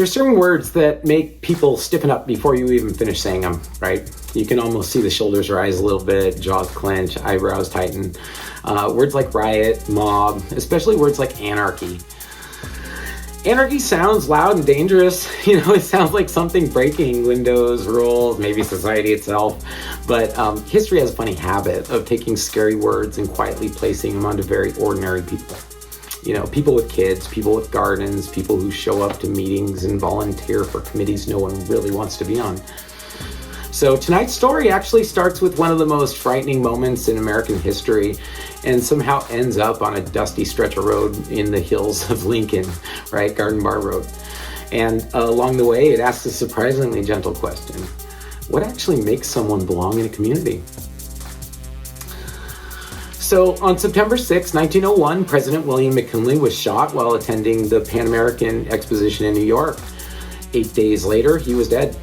There's certain words that make people stiffen up before you even finish saying them, right? You can almost see the shoulders rise a little bit, jaws clench, eyebrows tighten. Words like riot, mob, especially words like anarchy. Anarchy sounds loud and dangerous. It sounds like something breaking windows, rules, maybe society itself. But history has a funny habit of taking scary words and quietly placing them onto very ordinary people. People with kids, people with gardens, people who show up to meetings and volunteer for committees no one really wants to be on. So tonight's story actually starts with one of the most frightening moments in American history and somehow ends up on a dusty stretch of road in the hills of Lincoln, right? Garden Bar Road. And along the way, it asks a surprisingly gentle question. What actually makes someone belong in a community? So on September 6, 1901, President William McKinley was shot while attending the Pan American Exposition in New York. 8 days later, he was dead.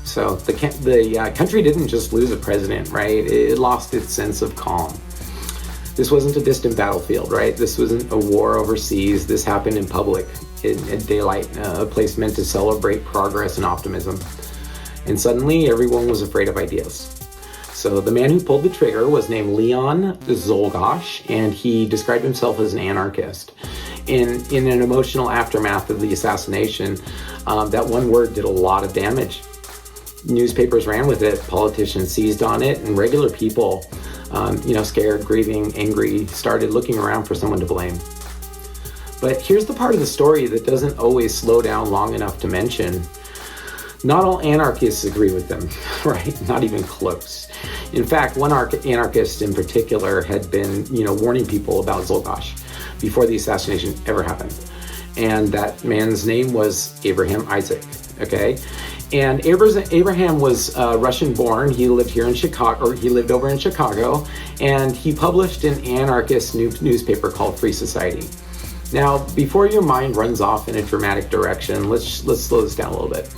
So the country didn't just lose a president, right? It lost its sense of calm. This wasn't a distant battlefield, right? This wasn't a war overseas. This happened in public, in daylight, a place meant to celebrate progress and optimism. And suddenly, everyone was afraid of ideas. So the man who pulled the trigger was named Leon Czolgosz, and he described himself as an anarchist. In an emotional aftermath of the assassination, that one word did a lot of damage. Newspapers ran with it, politicians seized on it, and regular people, scared, grieving, angry, started looking around for someone to blame. But here's the part of the story that doesn't always slow down long enough to mention. Not all anarchists agree with them, right? Not even close. In fact, one anarchist in particular had been, warning people about Czolgosz before the assassination ever happened. And that man's name was Abraham Isaac, okay? And Abraham was Russian-born. He lived here in Chicago, or he lived over in Chicago, and he published an anarchist newspaper called Free Society. Now, before your mind runs off in a dramatic direction, let's slow this down a little bit.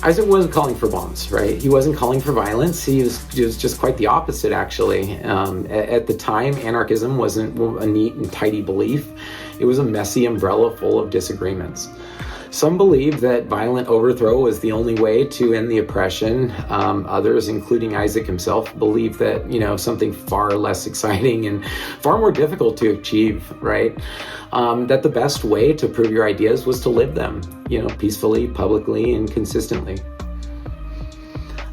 Isaac wasn't calling for bombs, right? He wasn't calling for violence. He was just quite the opposite, actually. At the time, anarchism wasn't a neat and tidy belief. It was a messy umbrella full of disagreements. Some believed that violent overthrow was the only way to end the oppression. Others, including Isaac himself, believed that, something far less exciting and far more difficult to achieve, right? That the best way to prove your ideas was to live them, peacefully, publicly, and consistently.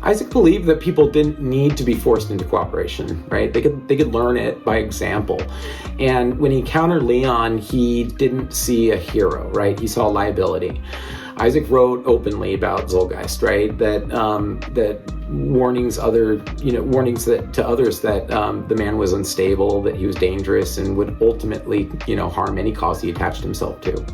Isaac believed that people didn't need to be forced into cooperation, right? They could learn it by example. And when he encountered Leon, he didn't see a hero, right? He saw a liability. Isaac wrote openly about Czolgosz, right? That warnings to others that the man was unstable, that he was dangerous, and would ultimately, harm any cause he attached himself to.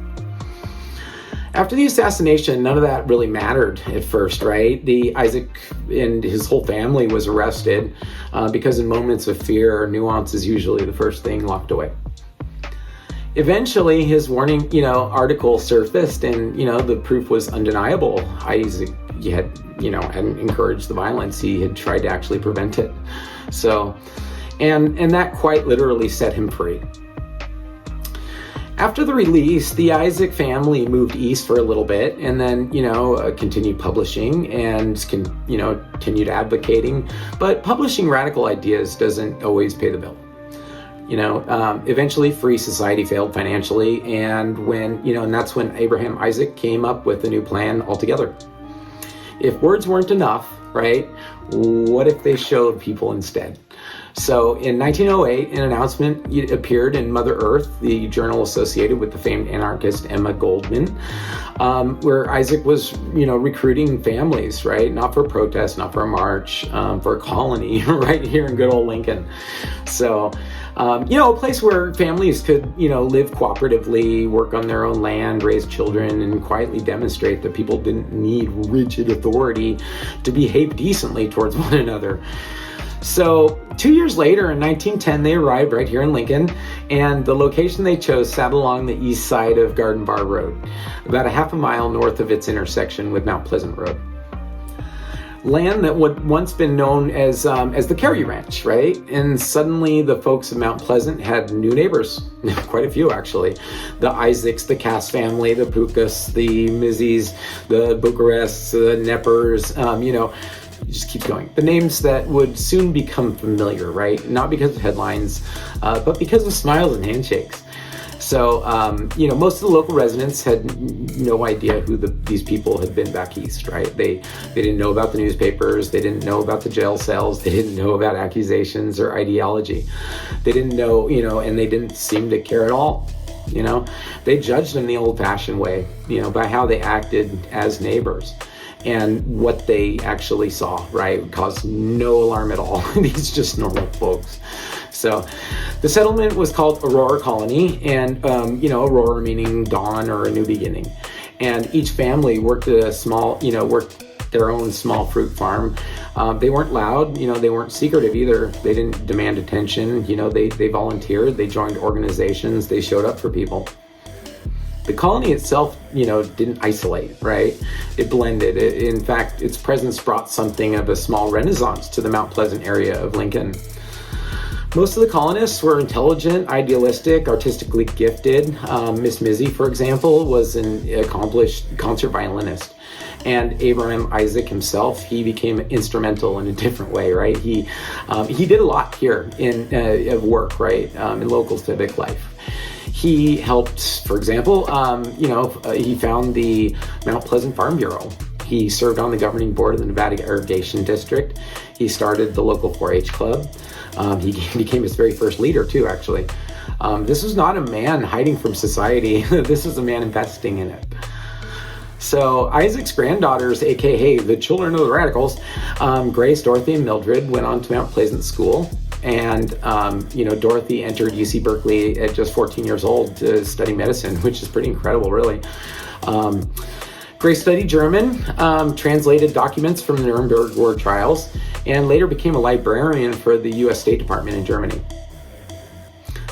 After the assassination, none of that really mattered at first, right? Isaac and his whole family was arrested because in moments of fear, nuance is usually the first thing locked away. Eventually, his warning, article surfaced, and the proof was undeniable. Isaac hadn't encouraged the violence; he had tried to actually prevent it. So, and that quite literally set him free. After the release, the Isaac family moved east for a little bit, and then, continued publishing and, continued advocating. But publishing radical ideas doesn't always pay the bill. Eventually Free Society failed financially, and that's when Abraham Isaac came up with a new plan altogether. If words weren't enough, right, what if they showed people instead? So in 1908, an announcement appeared in Mother Earth, the journal associated with the famed anarchist Emma Goldman, where Isaac was, recruiting families, right? Not for protest, not for a march, for a colony right here in good old Lincoln. So, a place where families could, live cooperatively, work on their own land, raise children, and quietly demonstrate that people didn't need rigid authority to behave decently towards one another. So 2 years later, in 1910, they arrived right here in Lincoln, and the location they chose sat along the east side of Garden Bar Road, about a half a mile north of its intersection with Mount Pleasant Road. land that would once been known as the Carey Ranch, right? And suddenly the folks of Mount Pleasant had new neighbors, quite a few actually. The Isaacs, the Cass family, the Pukas, the Mizzies, the Bucharests, the Neppers, it just keeps going. The names that would soon become familiar, right? Not because of headlines, but because of smiles and handshakes. So, most of the local residents had no idea who these people had been back east, right? They didn't know about the newspapers. They didn't know about the jail cells. They didn't know about accusations or ideology. They didn't know, and they didn't seem to care at all. They judged them the old-fashioned way, by how they acted as neighbors. And what they actually saw, right, caused no alarm at all. These just normal folks. So the settlement was called Aurora Colony, and, Aurora meaning dawn or a new beginning. And each family worked worked their own small fruit farm. They weren't loud, they weren't secretive either. They didn't demand attention. They volunteered, they joined organizations, they showed up for people. The colony itself, didn't isolate, right? It blended. In fact, its presence brought something of a small renaissance to the Mount Pleasant area of Lincoln. Most of the colonists were intelligent, idealistic, artistically gifted. Miss Mizzy, for example, was an accomplished concert violinist. And Abraham Isaac himself, he became instrumental in a different way, right? He did a lot here of work, right, in local civic life. He helped, for example, he found the Mount Pleasant Farm Bureau. He served on the governing board of the Nevada Irrigation District. He started the local 4-H club. He became its very first leader, too, actually. This was not a man hiding from society. This was a man investing in it. So Isaac's granddaughters, aka the children of the radicals, Grace, Dorothy, and Mildred, went on to Mount Pleasant School. And, Dorothy entered UC Berkeley at just 14 years old to study medicine, which is pretty incredible, really. Grace studied German, translated documents from the Nuremberg war trials, and later became a librarian for the U.S. State Department in Germany.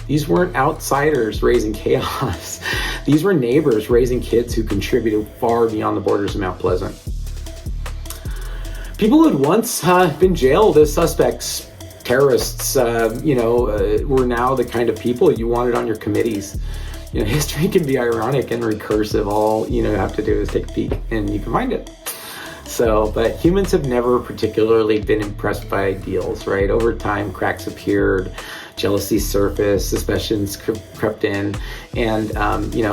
These weren't outsiders raising chaos. These were neighbors raising kids who contributed far beyond the borders of Mount Pleasant. People who had once been jailed as suspects, terrorists, were now the kind of people you wanted on your committees. History can be ironic and recursive. All you have to do is take a peek and you can find it. So, but humans have never particularly been impressed by ideals, right? Over time, cracks appeared, jealousy surfaced, suspicions crept in, and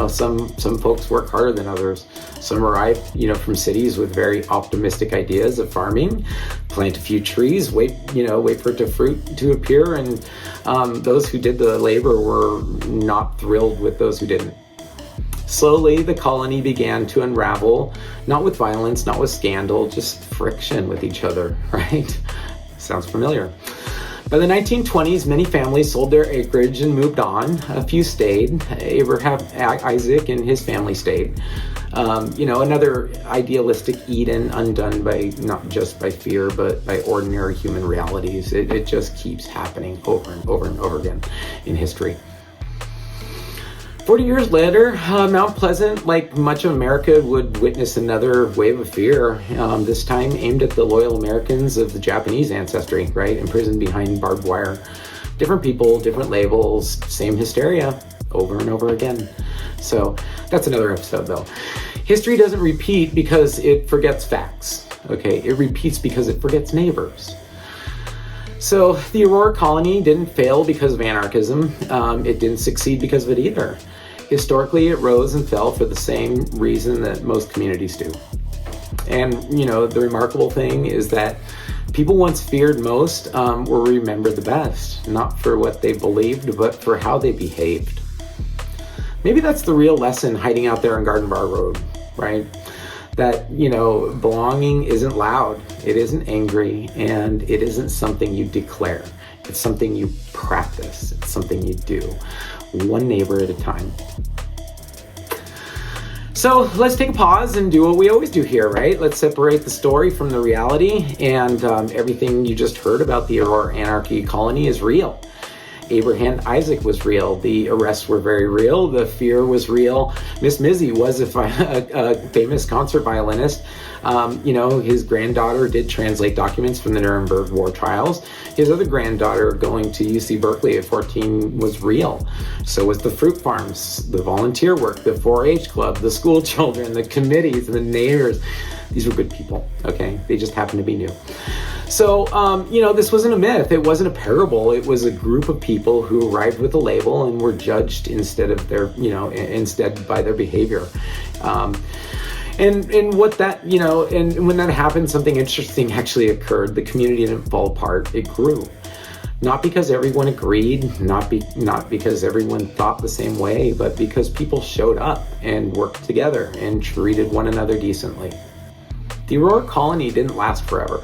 some folks work harder than others. Some arrive, from cities with very optimistic ideas of farming, plant a few trees, wait for it to appear, and those who did the labor were not thrilled with those who didn't. Slowly, the colony began to unravel, not with violence, not with scandal, just friction with each other, right? Sounds familiar. By the 1920s, many families sold their acreage and moved on. A few stayed. Abraham Isaac and his family stayed. Another idealistic Eden undone by not just by fear, but by ordinary human realities. It just keeps happening over and over and over again in history. 40 years later, Mount Pleasant, like much of America, would witness another wave of fear, this time aimed at the loyal Americans of the Japanese ancestry, right? Imprisoned behind barbed wire. Different people, different labels, same hysteria over and over again. So that's another episode, though. History doesn't repeat because it forgets facts, okay? It repeats because it forgets neighbors. So the Aurora Colony didn't fail because of anarchism. It didn't succeed because of it either. Historically, it rose and fell for the same reason that most communities do. And, the remarkable thing is that people once feared most were remembered the best, not for what they believed, but for how they behaved. Maybe that's the real lesson hiding out there on Garden Bar Road, right? That, belonging isn't loud, it isn't angry, and it isn't something you declare. It's something you practice. It's something you do, one neighbor at a time. So let's take a pause and do what we always do here, right? Let's separate the story from the reality, and everything you just heard about the Aurora Anarchy colony is real. Abraham Isaac was real. The arrests were very real. The fear was real. Miss Mizzy was a famous concert violinist. His granddaughter did translate documents from the Nuremberg war trials. His other granddaughter going to UC Berkeley at 14 was real. So was the fruit farms, the volunteer work, the 4-H club, the school children, the committees, the neighbors. These were good people, okay? They just happened to be new. So, this wasn't a myth. It wasn't a parable. It was a group of people who arrived with a label and were judged instead by their behavior. And what that, and when that happened, something interesting actually occurred. The community didn't fall apart. It grew. Not because everyone agreed, not because everyone thought the same way, but because people showed up and worked together and treated one another decently. The Aurora colony didn't last forever.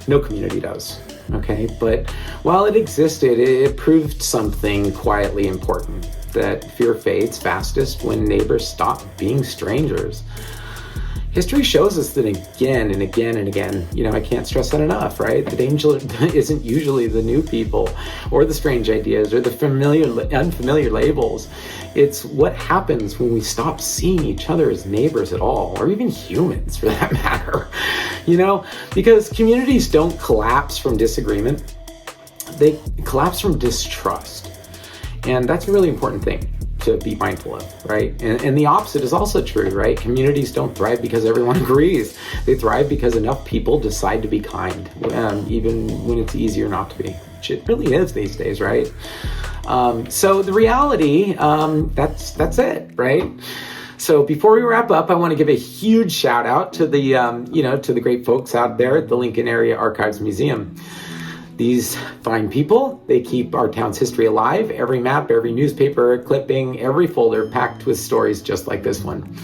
No community does, okay? But while it existed, it proved something quietly important, that fear fades fastest when neighbors stop being strangers. History shows us that again and again and again. I can't stress that enough, right? The danger isn't usually the new people or the strange ideas or the unfamiliar labels. It's what happens when we stop seeing each other as neighbors at all, or even humans for that matter. Because communities don't collapse from disagreement. They collapse from distrust. And that's a really important thing to be mindful of, right? And the opposite is also true, right? Communities don't thrive because everyone agrees. They thrive because enough people decide to be kind, even when it's easier not to be, which it really is these days, right? So the reality, that's it, right? So before we wrap up, I want to give a huge shout out to the great folks out there at the Lincoln Area Archives Museum. These fine people, they keep our town's history alive. Every map, every newspaper clipping, every folder packed with stories just like this one.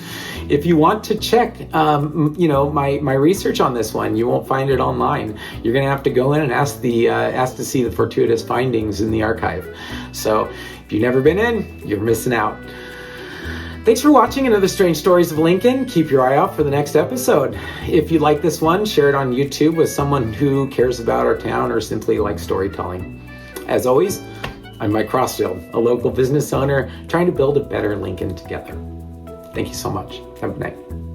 If you want to check, my research on this one, you won't find it online. You're going to have to go in and ask to see the fortuitous findings in the archive. So if you've never been in, you're missing out. Thanks for watching another Strange Stories of Lincoln. Keep your eye out for the next episode. If you like this one, share it on YouTube with someone who cares about our town or simply likes storytelling. As always, I'm Mike Crossfield, a local business owner trying to build a better Lincoln together. Thank you so much. Have a good night.